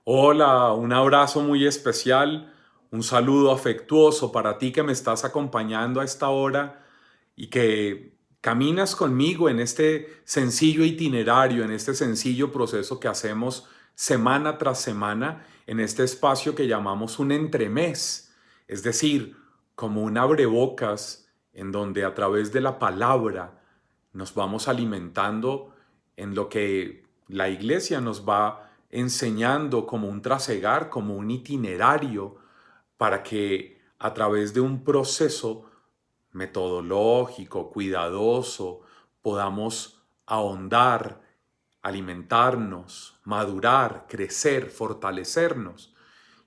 Hola, un abrazo muy especial, un saludo afectuoso para ti que me estás acompañando a esta hora y que caminas conmigo en este sencillo itinerario, en este sencillo proceso que hacemos semana tras semana en este espacio que llamamos un entremés, es decir, como un abrebocas en donde a través de la palabra nos vamos alimentando en lo que la iglesia nos va enseñando como un trasegar, como un itinerario, para que a través de un proceso metodológico, cuidadoso, podamos ahondar, alimentarnos, madurar, crecer, fortalecernos.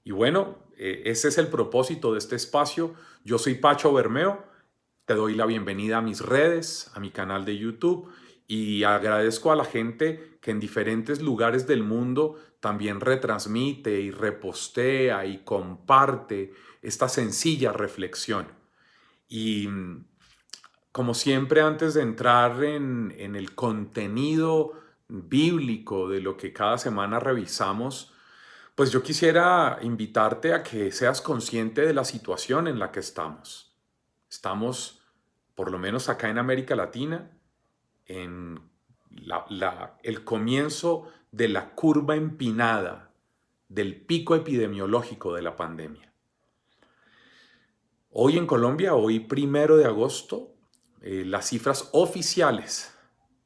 Y bueno, ese es el propósito de este espacio. Yo soy Pacho Bermeo, te doy la bienvenida a mis redes, a mi canal de YouTube y agradezco a la gente que en diferentes lugares del mundo también retransmite y repostea y comparte esta sencilla reflexión. Y como siempre, antes de entrar en el contenido bíblico de lo que cada semana revisamos, pues yo quisiera invitarte a que seas consciente de la situación en la que estamos. Estamos, por lo menos acá en América Latina, en el comienzo de la curva empinada del pico epidemiológico de la pandemia. Hoy en Colombia, hoy 1 de agosto, las cifras oficiales,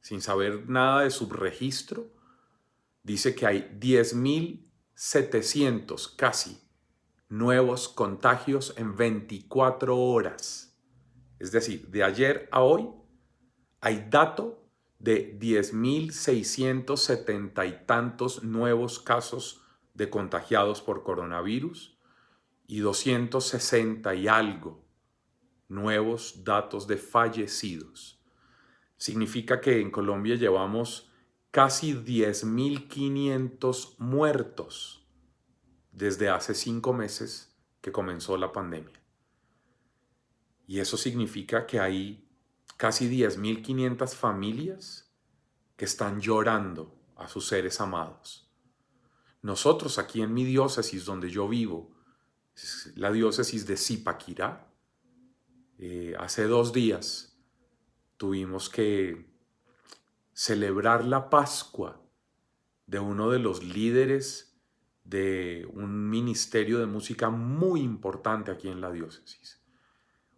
sin saber nada de subregistro, dice que hay 10.700 casi nuevos contagios en 24 horas. Es decir, de ayer a hoy hay dato de 10.670 y tantos nuevos casos de contagiados por coronavirus y 260 y algo nuevos datos de fallecidos. Significa que en Colombia llevamos casi 10.500 muertos desde hace 5 meses que comenzó la pandemia. Y eso significa que hay casi 10.500 familias que están llorando a sus seres amados. Nosotros aquí en mi diócesis donde yo vivo, la diócesis de Zipaquirá, hace 2 días tuvimos que celebrar la Pascua de uno de los líderes de un ministerio de música muy importante aquí en la diócesis.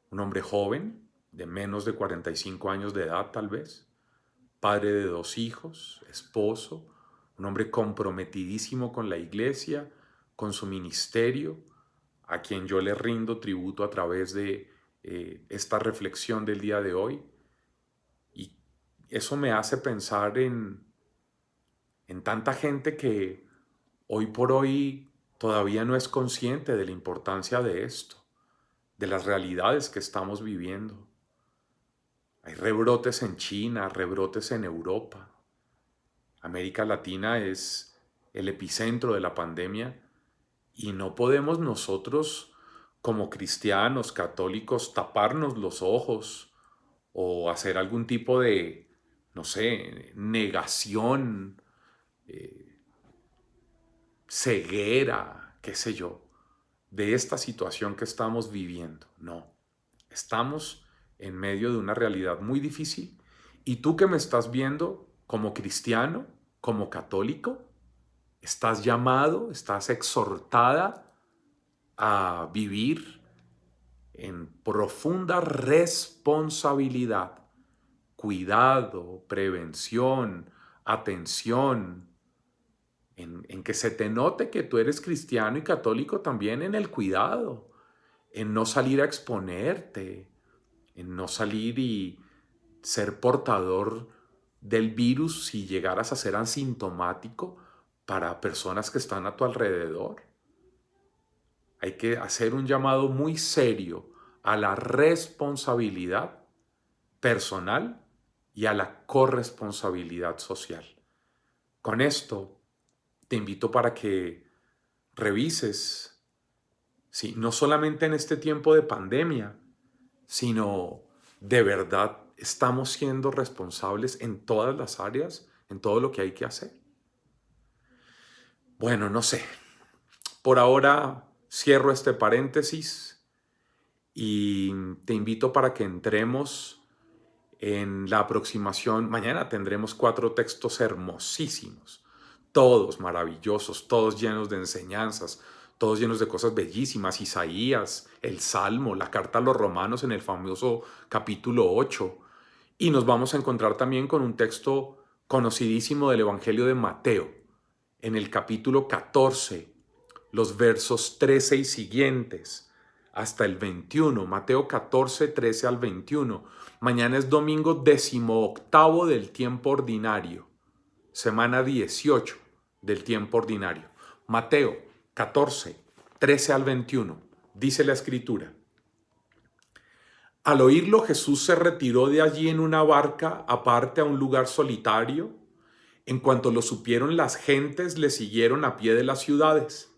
Un hombre joven, de menos de 45 años de edad tal vez, padre de 2 hijos, esposo, un hombre comprometidísimo con la iglesia, con su ministerio, a quien yo le rindo tributo a través de esta reflexión del día de hoy. Y eso me hace pensar en tanta gente que hoy por hoy todavía no es consciente de la importancia de esto, de las realidades que estamos viviendo. Hay rebrotes en China, rebrotes en Europa. América Latina es el epicentro de la pandemia y no podemos nosotros como cristianos, católicos, taparnos los ojos o hacer algún tipo de, no sé, negación, ceguera, qué sé yo, de esta situación que estamos viviendo. No, estamos en medio de una realidad muy difícil y tú que me estás viendo como cristiano, como católico, estás llamado, estás exhortada a vivir en profunda responsabilidad, cuidado, prevención, atención, en que se te note que tú eres cristiano y católico también en el cuidado, en no salir a exponerte, en no salir y ser portador del virus si llegaras a ser asintomático para personas que están a tu alrededor. Hay que hacer un llamado muy serio a la responsabilidad personal y a la corresponsabilidad social. Con esto te invito para que revises, sí, no solamente en este tiempo de pandemia, sino de verdad estamos siendo responsables en todas las áreas, en todo lo que hay que hacer. Bueno, no sé. Por ahora cierro este paréntesis y te invito para que entremos en la aproximación. Mañana tendremos 4 textos hermosísimos, todos maravillosos, todos llenos de enseñanzas, todos llenos de cosas bellísimas. Isaías, el Salmo, la carta a los Romanos en el famoso capítulo 8. Y nos vamos a encontrar también con un texto conocidísimo del Evangelio de Mateo, en el capítulo 14, los versos 13 y siguientes, hasta el 21. Mateo 14, 13 al 21. Mañana es domingo 18º del tiempo ordinario, semana 18 del tiempo ordinario. Mateo 14, 13 al 21. Dice la Escritura: Al oírlo, Jesús se retiró de allí en una barca aparte a un lugar solitario. En cuanto lo supieron, las gentes le siguieron a pie de las ciudades.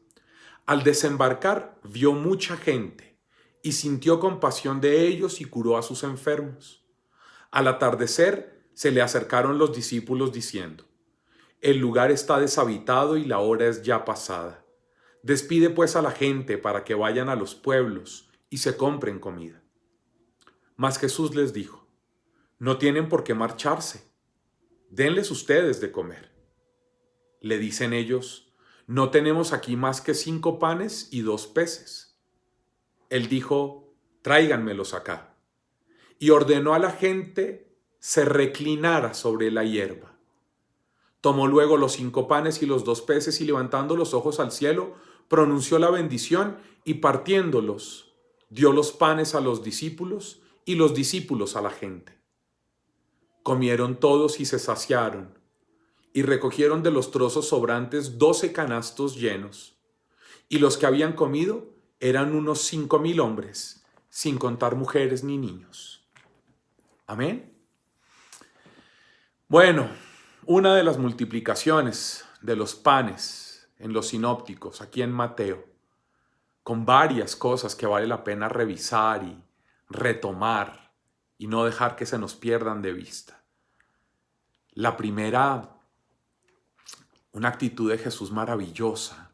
Al desembarcar, vio mucha gente y sintió compasión de ellos y curó a sus enfermos. Al atardecer, se le acercaron los discípulos diciendo: El lugar está deshabitado y la hora es ya pasada. Despide pues a la gente para que vayan a los pueblos y se compren comida. Mas Jesús les dijo: No tienen por qué marcharse. Denles ustedes de comer. Le dicen ellos: No tenemos aquí más que 5 panes y 2 peces. Él dijo: Tráiganmelos acá. Y ordenó a la gente se reclinara sobre la hierba. Tomó luego los 5 panes y los 2 peces y levantando los ojos al cielo, pronunció la bendición y partiéndolos, dio los panes a los discípulos y los discípulos a la gente. Comieron todos y se saciaron, y recogieron de los trozos sobrantes 12 canastos llenos. Y los que habían comido eran unos 5,000 hombres, sin contar mujeres ni niños. Amén. Bueno, una de las multiplicaciones de los panes en los sinópticos, aquí en Mateo, con varias cosas que vale la pena revisar y retomar y no dejar que se nos pierdan de vista. La primera, una actitud de Jesús maravillosa,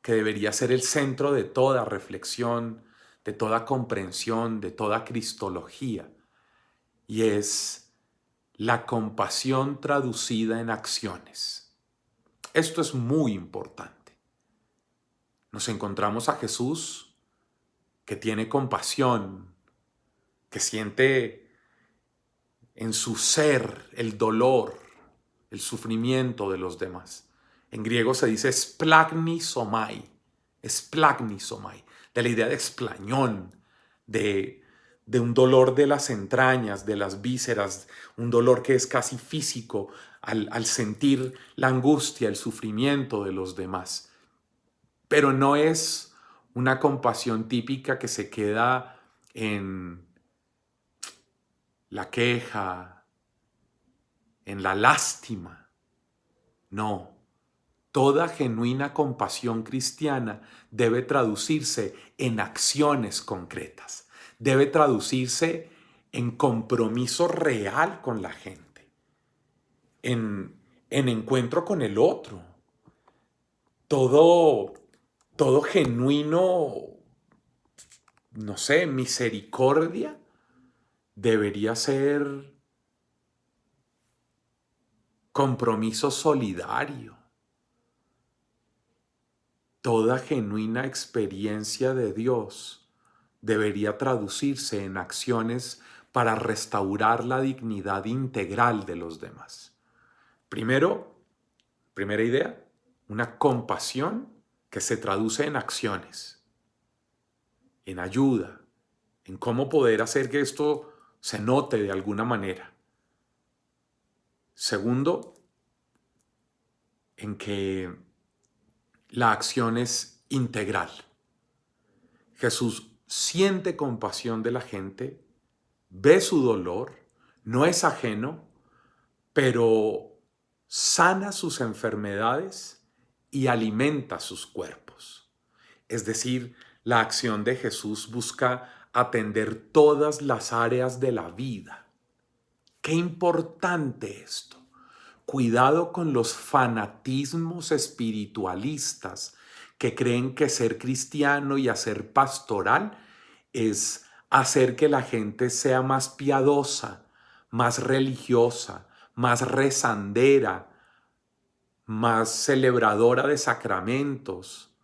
que debería ser el centro de toda reflexión, de toda comprensión, de toda cristología, y es la compasión traducida en acciones. Esto es muy importante. Nos encontramos a Jesús que tiene compasión, que siente en su ser el dolor, el sufrimiento de los demás. En griego se dice splagnisomai, de la idea de explañón, de un dolor de las entrañas, de las vísceras, un dolor que es casi físico al sentir la angustia, el sufrimiento de los demás. Pero no es una compasión típica que se queda en la queja, en la lástima. No. Toda genuina compasión cristiana debe traducirse en acciones concretas, debe traducirse en compromiso real con la gente, en encuentro con el otro. Todo genuino, no sé, misericordia debería ser compromiso solidario. Toda genuina experiencia de Dios debería traducirse en acciones para restaurar la dignidad integral de los demás. Primera idea, una compasión que se traduce en acciones, en ayuda, en cómo poder hacer que esto se note de alguna manera. Segundo, en que la acción es integral. Jesús siente compasión de la gente, ve su dolor, no es ajeno, pero sana sus enfermedades y alimenta sus cuerpos. Es decir, la acción de Jesús busca atender todas las áreas de la vida. Qué importante esto. Cuidado con los fanatismos espiritualistas que creen que ser cristiano y hacer pastoral es hacer que la gente sea más piadosa, más religiosa, más rezandera, más celebradora de sacramentos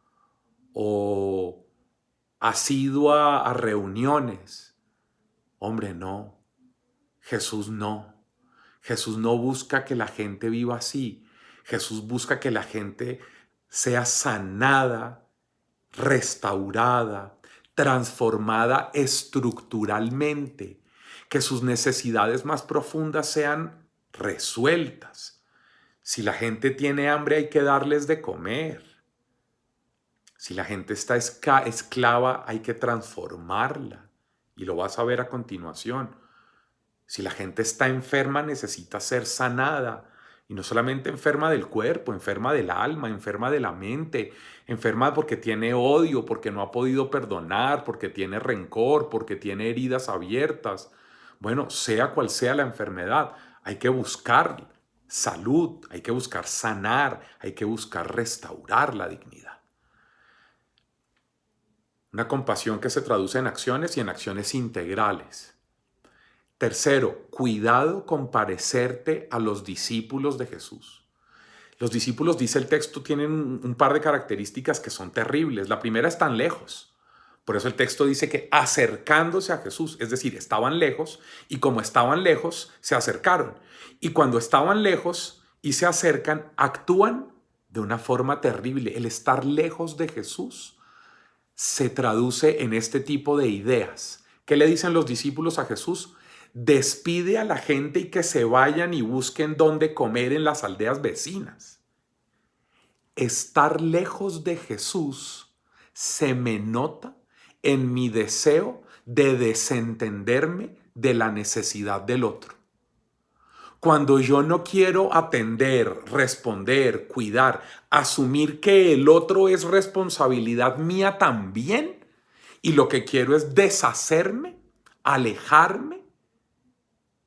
o asidua a reuniones. Hombre, no. Jesús no. Jesús no busca que la gente viva así. Jesús busca que la gente sea sanada, restaurada, transformada estructuralmente, que sus necesidades más profundas sean resueltas. Si la gente tiene hambre, hay que darles de comer. Si la gente está esclava, hay que transformarla. Y lo vas a ver a continuación. Si la gente está enferma, necesita ser sanada. Y no solamente enferma del cuerpo, enferma del alma, enferma de la mente, enferma porque tiene odio, porque no ha podido perdonar, porque tiene rencor, porque tiene heridas abiertas. Bueno, sea cual sea la enfermedad, hay que buscar salud, hay que buscar sanar, hay que buscar restaurar la dignidad. Una compasión que se traduce en acciones y en acciones integrales. Tercero, cuidado con parecerte a los discípulos de Jesús. Los discípulos, dice el texto, tienen un par de características que son terribles. La primera, están lejos. Por eso el texto dice que acercándose a Jesús, es decir, estaban lejos y como estaban lejos, se acercaron. Y cuando estaban lejos y se acercan, actúan de una forma terrible. El estar lejos de Jesús se traduce en este tipo de ideas. ¿Qué le dicen los discípulos a Jesús? Despide a la gente y que se vayan y busquen dónde comer en las aldeas vecinas. Estar lejos de Jesús se me nota en mi deseo de desentenderme de la necesidad del otro. Cuando yo no quiero atender, responder, cuidar, asumir que el otro es responsabilidad mía también, y lo que quiero es deshacerme, alejarme,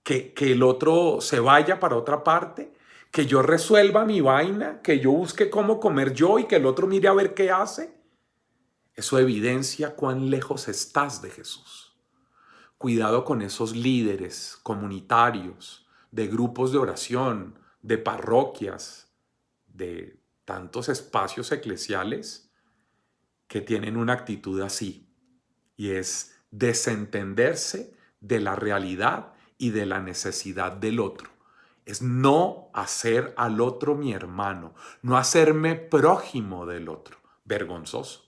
que el otro se vaya para otra parte, que yo resuelva mi vaina, que yo busque cómo comer yo y que el otro mire a ver qué hace, eso evidencia cuán lejos estás de Jesús. Cuidado con esos líderes comunitarios, de grupos de oración, de parroquias, de tantos espacios eclesiales que tienen una actitud así, y es desentenderse de la realidad y de la necesidad del otro. Es no hacer al otro mi hermano, no hacerme prójimo del otro. Vergonzoso.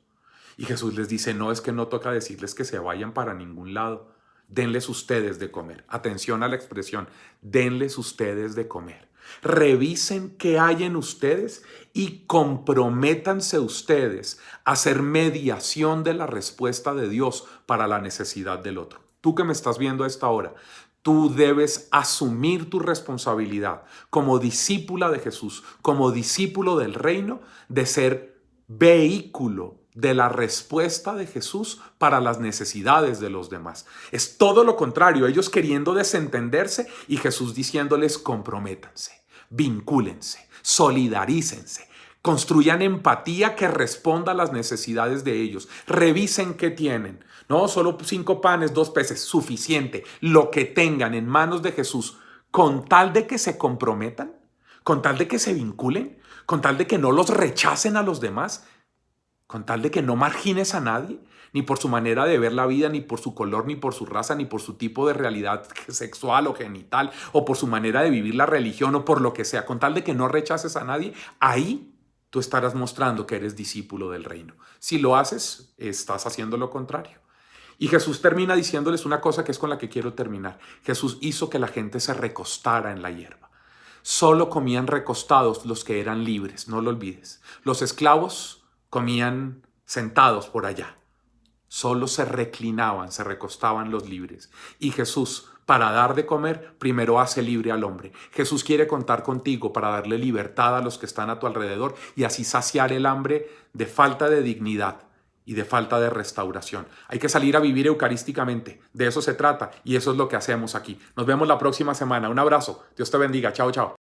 Y Jesús les dice, no, es que no toca decirles que se vayan para ningún lado. Denles ustedes de comer. Atención a la expresión, denles ustedes de comer. Revisen qué hay en ustedes y comprométanse ustedes a hacer mediación de la respuesta de Dios para la necesidad del otro. Tú que me estás viendo a esta hora, tú debes asumir tu responsabilidad como discípula de Jesús, como discípulo del reino, de ser vehículo de la respuesta de Jesús para las necesidades de los demás. Es todo lo contrario, ellos queriendo desentenderse y Jesús diciéndoles comprométanse, vincúlense, solidarícense, construyan empatía que responda a las necesidades de ellos, revisen qué tienen. No, solo 5 panes, 2 peces, suficiente, lo que tengan en manos de Jesús, con tal de que se comprometan, con tal de que se vinculen, con tal de que no los rechacen a los demás, con tal de que no margines a nadie, ni por su manera de ver la vida, ni por su color, ni por su raza, ni por su tipo de realidad sexual o genital, o por su manera de vivir la religión, o por lo que sea, con tal de que no rechaces a nadie, ahí tú estarás mostrando que eres discípulo del reino. Si lo haces, estás haciendo lo contrario. Y Jesús termina diciéndoles una cosa que es con la que quiero terminar. Jesús hizo que la gente se recostara en la hierba. Solo comían recostados los que eran libres, no lo olvides. Los esclavos comían sentados por allá. Solo se reclinaban, se recostaban los libres. Y Jesús, para dar de comer, primero hace libre al hombre. Jesús quiere contar contigo para darle libertad a los que están a tu alrededor y así saciar el hambre de falta de dignidad y de falta de restauración. Hay que salir a vivir eucarísticamente. De eso se trata y eso es lo que hacemos aquí. Nos vemos la próxima semana. Un abrazo. Dios te bendiga. Chao, chao.